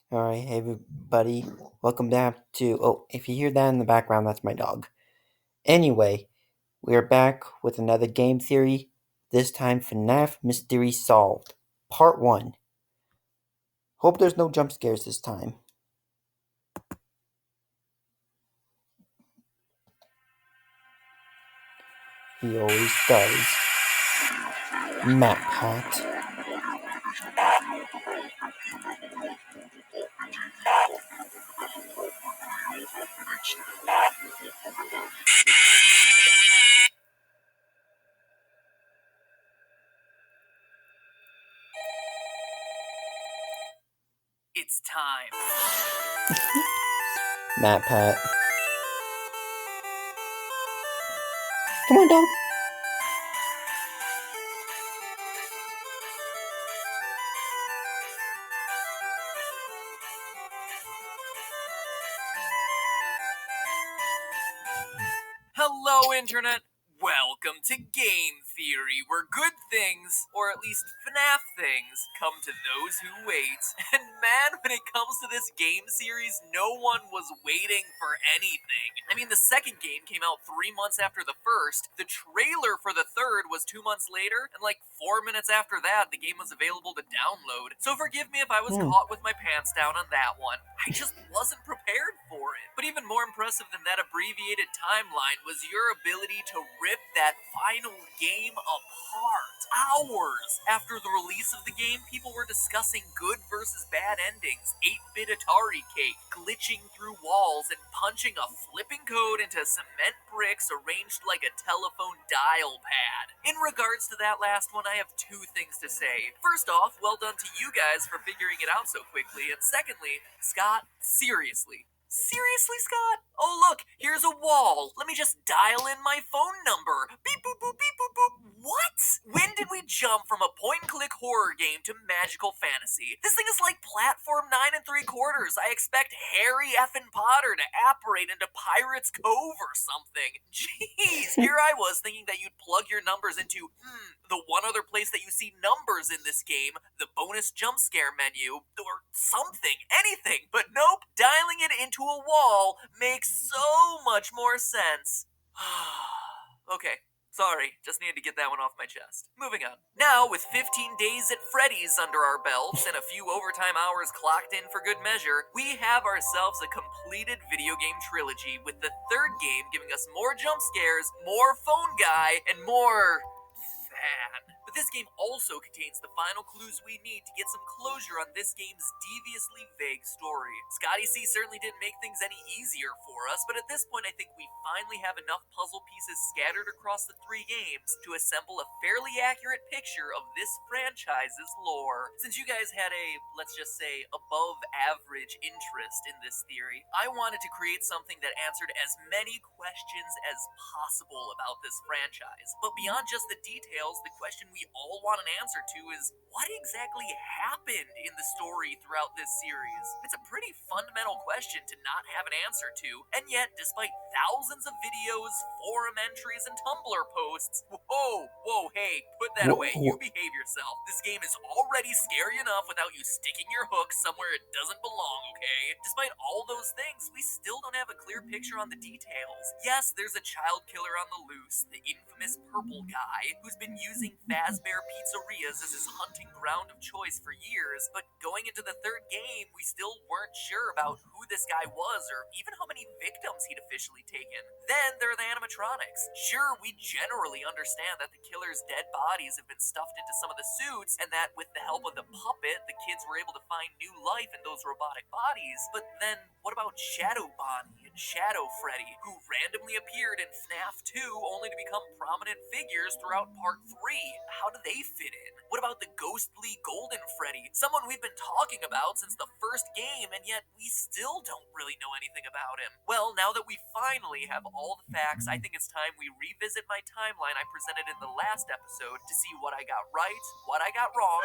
Alright, hey everybody. Welcome back to. Oh, if you hear that in the background, that's my dog. Anyway, we are back with another game theory. This time, FNAF Mystery Solved. Part 1. Hope there's no jump scares this time. He always does. Matpat. It's time. Matpat. Come on, dog. Hello, Internet! Welcome to Game Theory, where good things, or at least FNAF things, come to those who wait. And man, when it comes to this game series, no one was waiting for anything. I mean, the second game came out 3 months after the first, the trailer for the third was 2 months later, and like 4 minutes after that, the game was available to download. So forgive me if I was caught with my pants down on that one. I just wasn't prepared for it. But even more impressive than that abbreviated timeline was your ability to rip that final game apart. Hours after the release of the game, people were discussing good versus bad endings, 8-bit Atari cake, glitching through walls, and punching a flipping code into cement bricks arranged like a telephone dial pad. In regards to that last one, I have two things to say. First off, well done to you guys for figuring it out so quickly, and secondly, Scott, seriously. Seriously, Scott? Oh look, here's a wall. Let me just dial in my phone number. Beep boop boop beep boop boop. What? When did we jump from a point-and-click horror game to magical fantasy? This thing is like platform 9 3/4. I expect Harry effing Potter to apparate into Pirate's Cove or something. Jeez, here I was thinking that you'd plug your numbers into, the one other place that you see numbers in this game, the bonus jump scare menu, or something, anything. But nope, dialing it into a wall makes so much more sense. Okay. Sorry, just needed to get that one off my chest. Moving on. Now, with 15 days at Freddy's under our belts and a few overtime hours clocked in for good measure, we have ourselves a completed video game trilogy, with the third game giving us more jump scares, more phone guy, and more fan. But this game also contains the final clues we need to get some closure on this game's deviously vague story. Scotty C certainly didn't make things any easier for us, but at this point I think we finally have enough puzzle pieces scattered across the 3 games to assemble a fairly accurate picture of this franchise's lore. Since you guys had a, let's just say, above average interest in this theory, I wanted to create something that answered as many questions as possible about this franchise. But beyond just the details, the question we all want an answer to is, what exactly happened in the story throughout this series? It's a pretty fundamental question to not have an answer to, and yet, despite thousands of videos, forum entries, and Tumblr posts, whoa, hey, put that away, you behave yourself. This game is already scary enough without you sticking your hook somewhere it doesn't belong, okay? Despite all those things, we still don't have a clear picture on the details. Yes, there's a child killer on the loose, the infamous purple guy, who's been using Fazbear pizzerias as his hunting ground of choice for years, but going into the third game, we still weren't sure about who this guy was or even how many victims he'd officially taken. Then there are the animatronics. Sure, we generally understand that the killer's dead bodies have been stuffed into some of the suits, and that with the help of the puppet, the kids were able to find new life in those robotic bodies. But then, what about Shadow Bonnie and Shadow Freddy, who randomly appeared in FNAF 2 only to become prominent figures throughout Part 3? How do they fit in? What about the ghostly Golden Freddy, someone we've been talking about since the first game, and yet we still don't really know anything about him? Well, now that we finally have all the facts, I think it's time we revisit my timeline I presented in the last episode to see what I got right, what I got wrong.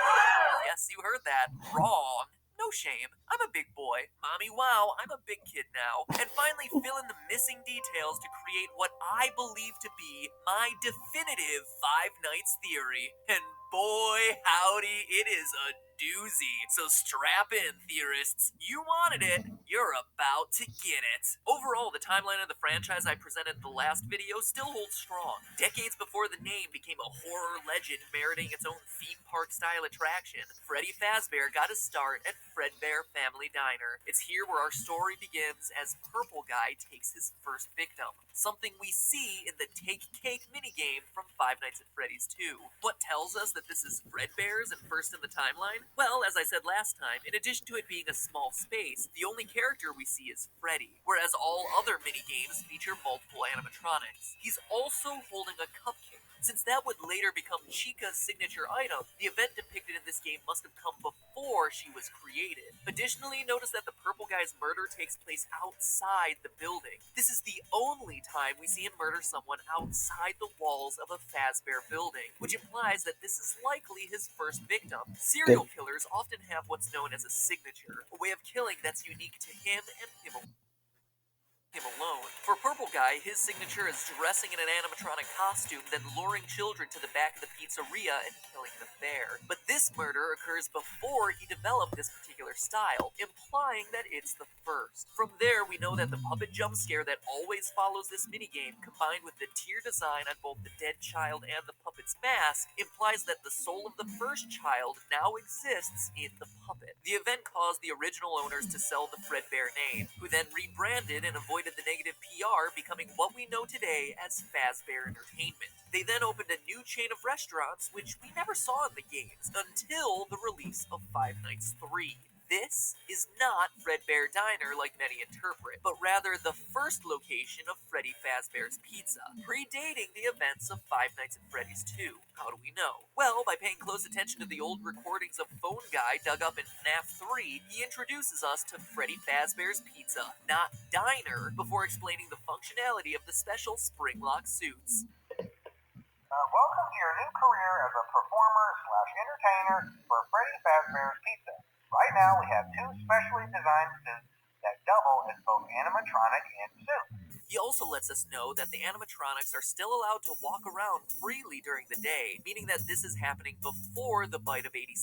Yes, you heard that. Wrong. No shame. I'm a big boy. Mommy, wow, I'm a big kid now. And finally fill in the missing details to create what I believe to be my definitive Five Nights theory. And boy, howdy, it is a doozy. So strap in, theorists. You wanted it, you're about to get it. Overall, the timeline of the franchise I presented in the last video still holds strong. Decades before the name became a horror legend meriting its own theme park style attraction, Freddy Fazbear got his start at Fredbear Family Diner. It's here where our story begins as Purple Guy takes his first victim, something we see in the Take Cake minigame from Five Nights at Freddy's 2. What tells us that this is Fredbear's and first in the timeline? Well, as I said last time, in addition to it being a small space, the only character we see is Freddy, whereas all other minigames feature multiple animatronics. He's also holding a cupcake. Since that would later become Chica's signature item, the event depicted in this game must have come before she was created. Additionally, notice that the Purple Guy's murder takes place outside the building. This is the only time we see him murder someone outside the walls of a Fazbear building, which implies that this is likely his first victim. Serial killers often have what's known as a signature, a way of killing that's unique to him and him alone. For Purple Guy, his signature is dressing in an animatronic costume, then luring children to the back of the pizzeria and killing them there. But this murder occurs before he developed this particular style, implying that it's the first. From there, we know that the puppet jump scare that always follows this minigame, combined with the tear design on both the dead child and the puppet's mask, implies that the soul of the first child now exists in the puppet. The event caused the original owners to sell the Fredbear name, who then rebranded and avoided the negative PR, becoming what we know today as Fazbear Entertainment. They then opened a new chain of restaurants, which we never saw in the games, until the release of Five Nights 3. This is not Fredbear Diner like many interpret, but rather the first location of Freddy Fazbear's Pizza, predating the events of Five Nights at Freddy's 2. How do we know? Well, by paying close attention to the old recordings of Phone Guy dug up in FNAF 3, he introduces us to Freddy Fazbear's Pizza, not Diner, before explaining the functionality of the special spring lock suits. Welcome to your new career as a performer slash entertainer for Freddy Fazbear's Pizza. Right now we have two specially designed suits that double as both animatronic and suit. He also lets us know that the animatronics are still allowed to walk around freely during the day, meaning that this is happening before the bite of 87,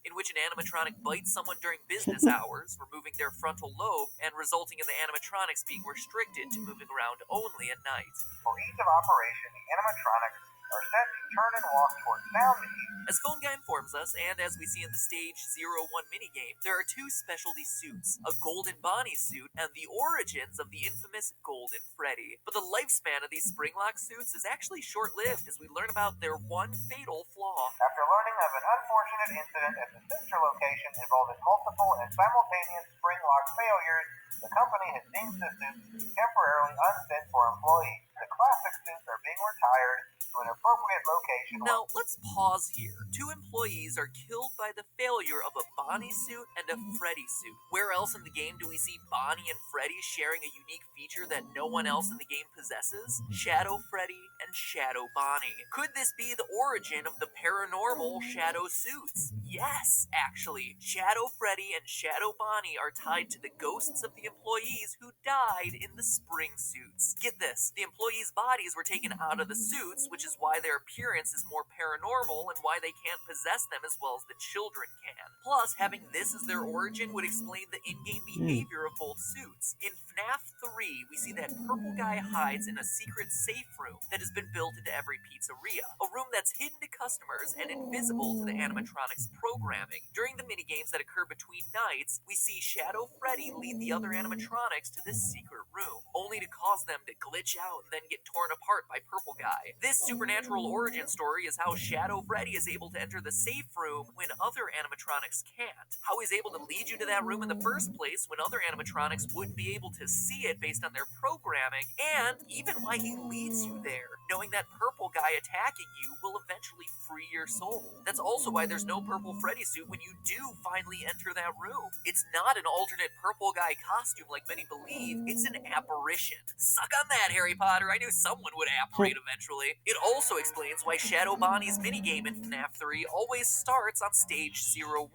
in which an animatronic bites someone during business hours, removing their frontal lobe and resulting in the animatronics being restricted to moving around only at night. For ease of operation, the animatronics are set to turn and walk toward sound to ease. As Phone Guy informs us, and as we see in the Stage 01 minigame, there are two specialty suits, a Golden Bonnie suit and the origins of the infamous Golden Freddy. But the lifespan of these springlock suits is actually short-lived as we learn about their one fatal flaw. After learning of an unfortunate incident at the sister location involving multiple and simultaneous spring lock failures, the company has deemed the suits temporarily unfit for employees. The classic suits are being retired to an appropriate location. Now, let's pause here. Two employees are killed by the failure of a Bonnie suit and a Freddy suit. Where else in the game do we see Bonnie and Freddy sharing a unique feature that no one else in the game possesses? Shadow Freddy and Shadow Bonnie. Could this be the origin of the paranormal Shadow suits? Yes, actually. Shadow Freddy and Shadow Bonnie are tied to the ghosts of the employees who died in the spring suits. Get this, the employees' bodies were taken out of the suits, which is why their appearance is more paranormal and why they can't possess them as well as the children can. Plus, having this as their origin would explain the in-game behavior of both suits. In FNAF 3, we see that Purple Guy hides in a secret safe room that has been built into every pizzeria, a room that's hidden to customers and invisible to the animatronics programming. During the minigames that occur between nights, we see Shadow Freddy lead the other animatronics to this secret room, only to cause them to glitch out and then get torn apart by Purple Guy. This supernatural origin story is how Shadow Freddy is able to enter the safe room when other animatronics can't. How he's able to lead you to that room in the first place when other animatronics wouldn't be able to see it based on their programming, and even why he leads you there, knowing that Purple Guy attacking you will eventually free your soul. That's also why there's no Purple Freddy suit when you do finally enter that room. It's not an alternate Purple Guy costume like many believe, it's an apparition. Suck on that, Harry Potter, I knew knew someone would apparate eventually. It also explains why Shadow Bonnie's minigame in FNAF 3 always starts on stage 01,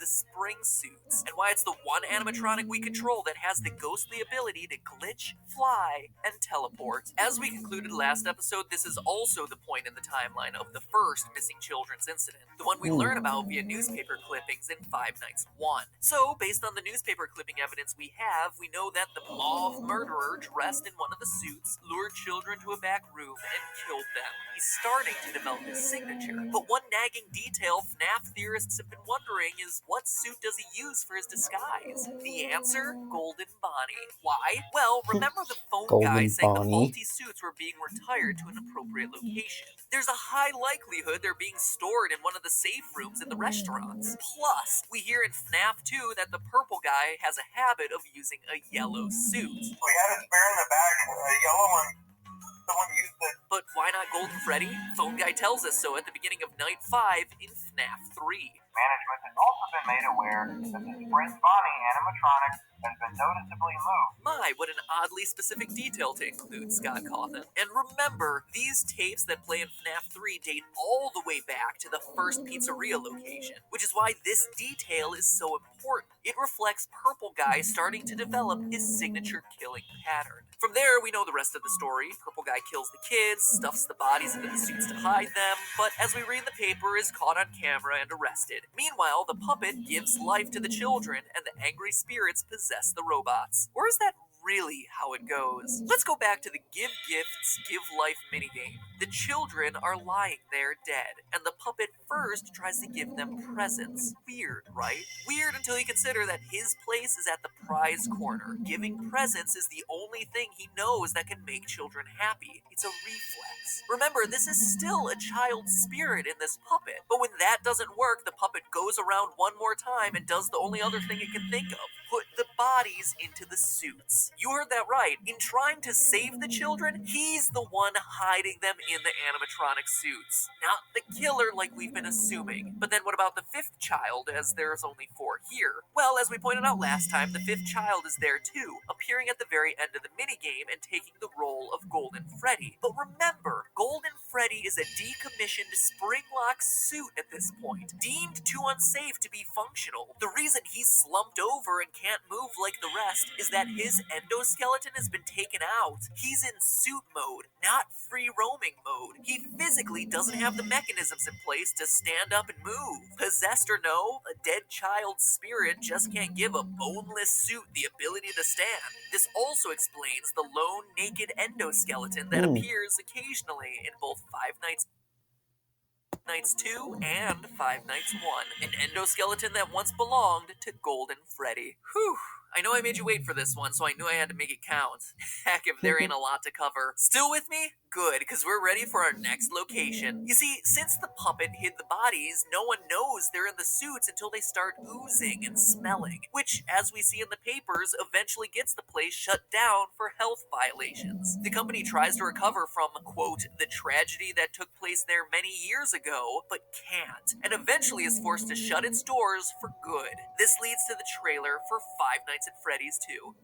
the spring suits, and why it's the one animatronic we control that has the ghostly ability to glitch, fly, and teleport. As we concluded last episode, this is also the point in the timeline of the first missing children's incident, the one we learn about via newspaper clippings in Five Nights 1. So, based on the newspaper clipping evidence we have, we know that the mauve murderer dressed in one of the suits lured children to a back room and killed them. He's starting to develop his signature, but one nagging detail FNAF theorists have been wondering is what suit does he use for his disguise? The answer? Golden Bonnie. Why? Well, remember the phone guy Golden saying the Bonnie. faulty suits were being retired to an appropriate location. There's a high likelihood they're being stored in one of the safe rooms in the restaurants. Plus, we hear in FNAF 2 that the purple guy has a habit of using a yellow suit. We had a spare in the back, a yellow one. Someone used it. But why not Golden Freddy? Phone guy tells us so at the beginning of Night 5 in FNAF 3. Management has also been made aware that the Spring Bonnie animatronic has been noticeably moved. My, what an oddly specific detail to include, Scott Cawthon. And remember, these tapes that play in FNAF 3 date all the way back to the first pizzeria location, which is why this detail is so important. It reflects Purple Guy starting to develop his signature killing pattern. From there, we know the rest of the story. Purple Guy kills the kids, stuffs the bodies into the suits to hide them, but as we read the paper, is caught on camera and arrested. Meanwhile, the puppet gives life to the children, and the angry spirits possess the robots. Or is that really how it goes? Let's go back to the Give Gifts, Give Life minigame. The children are lying there dead, and the puppet first tries to give them presents. Weird, right? Weird until you consider that his place is at the prize corner. Giving presents is the only thing he knows that can make children happy. It's a reflex. Remember, this is still a child's spirit in this puppet, but when that doesn't work, the puppet goes around one more time and does the only other thing it can think of. Put the bodies into the suits. You heard that right. In trying to save the children, he's the one hiding them in the animatronic suits. Not the killer like we've been assuming. But then what about the fifth child, as there's only 4 here? Well, as we pointed out last time, the fifth child is there too, appearing at the very end of the minigame and taking the role of Golden Freddy. But remember, Golden Freddy is a decommissioned spring-lock suit at this point, deemed too unsafe to be functional. The reason he's slumped over and can't move like the rest is that his endoskeleton has been taken out. He's in suit mode, not free roaming mode. He physically doesn't have the mechanisms in place to stand up and move. Possessed or no, a dead child's spirit just can't give a boneless suit the ability to stand. This also explains the lone naked endoskeleton that appears occasionally in both Five Nights 2 and Five Nights 1. An endoskeleton that once belonged to Golden Freddy. Whew. I know I made you wait for this one, so I knew I had to make it count. Heck, if there ain't a lot to cover. Still with me? Good, because we're ready for our next location. You see, since the puppet hid the bodies, no one knows they're in the suits until they start oozing and smelling, which, as we see in the papers, eventually gets the place shut down for health violations. The company tries to recover from, quote, the tragedy that took place there many years ago, but can't, and eventually is forced to shut its doors for good. This leads to the trailer for Five Nights at Freddy's 2.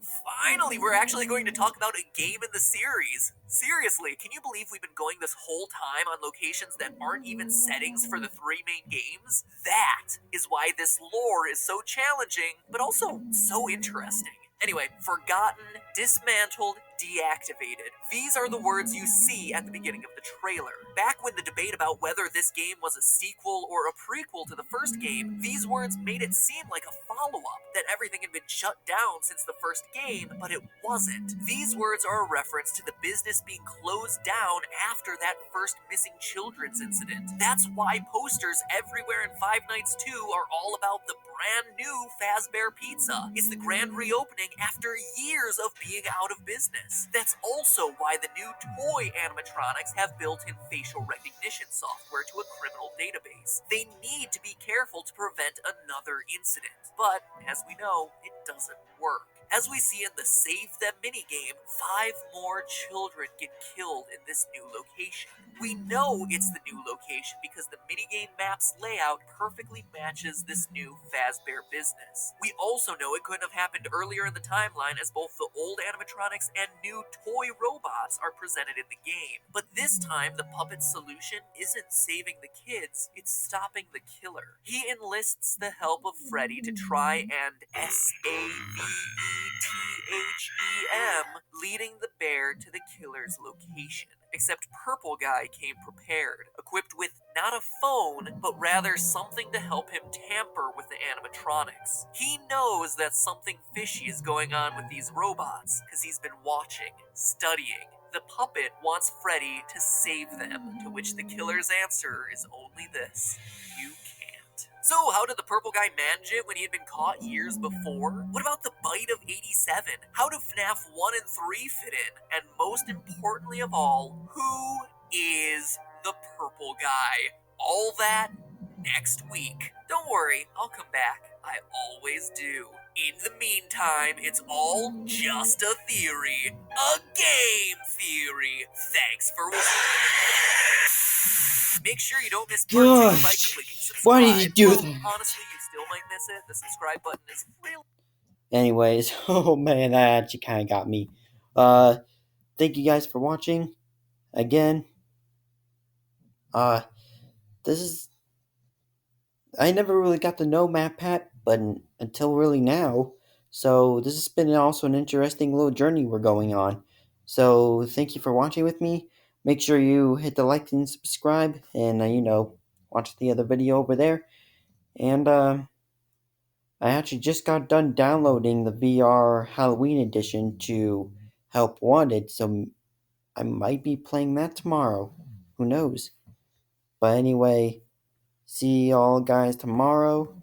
Finally, we're actually going to talk about a game in the series. Seriously, can you believe we've been going this whole time on locations that aren't even settings for the 3 main games? That is why this lore is so challenging, but also so interesting. Anyway, forgotten, dismantled, deactivated. These are the words you see at the beginning of the trailer. Back when the debate about whether this game was a sequel or a prequel to the first game, these words made it seem like a follow-up, that everything had been shut down since the first game, but it wasn't. These words are a reference to the business being closed down after that first missing children's incident. That's why posters everywhere in Five Nights 2 are all about the brand new Fazbear Pizza. It's the grand reopening after years of being out of business. That's also why the new toy animatronics have built-in facial recognition software to a criminal database. They need to be careful to prevent another incident, but as we know, it doesn't work. As we see in the Save Them minigame, 5 more children get killed in this new location. We know it's the new location because the minigame map's layout perfectly matches this new Fazbear business. We also know it couldn't have happened earlier in the timeline, as both the old animatronics and new toy robots are presented in the game. But this time, the puppet's solution isn't saving the kids, it's stopping the killer. He enlists the help of Freddy to try and SAVETHEM, leading the bear to the killer's location. Except Purple Guy came prepared, equipped with not a phone, but rather something to help him tamper with the animatronics. He knows that something fishy is going on with these robots, because he's been watching, studying. The puppet wants Freddy to save them, to which the killer's answer is only this: you can't. So, how did the purple guy manage it when he had been caught years before? What about the bite of 87? How do FNAF 1 and 3 fit in? And most importantly of all, who is the purple guy? All that next week. Don't worry, I'll come back. I always do. In the meantime, it's all just a theory. A game theory. Thanks for watching. Make sure you don't miss part 2 by Gosh, clicking subscribe. why did you do Well, that? honestly, you still might miss it. The subscribe button is really... Anyways, oh man, that actually kind of got me. Thank you guys for watching. Again, this is... I never really got to know matpat, but until really now. So this has been also an interesting little journey we're going on. So thank you for watching with me. Make sure you hit the like and subscribe, and watch the other video over there. And I actually just got done downloading the VR Halloween edition to Help Wanted, so I might be playing that tomorrow. Who knows? But anyway, see y'all guys tomorrow.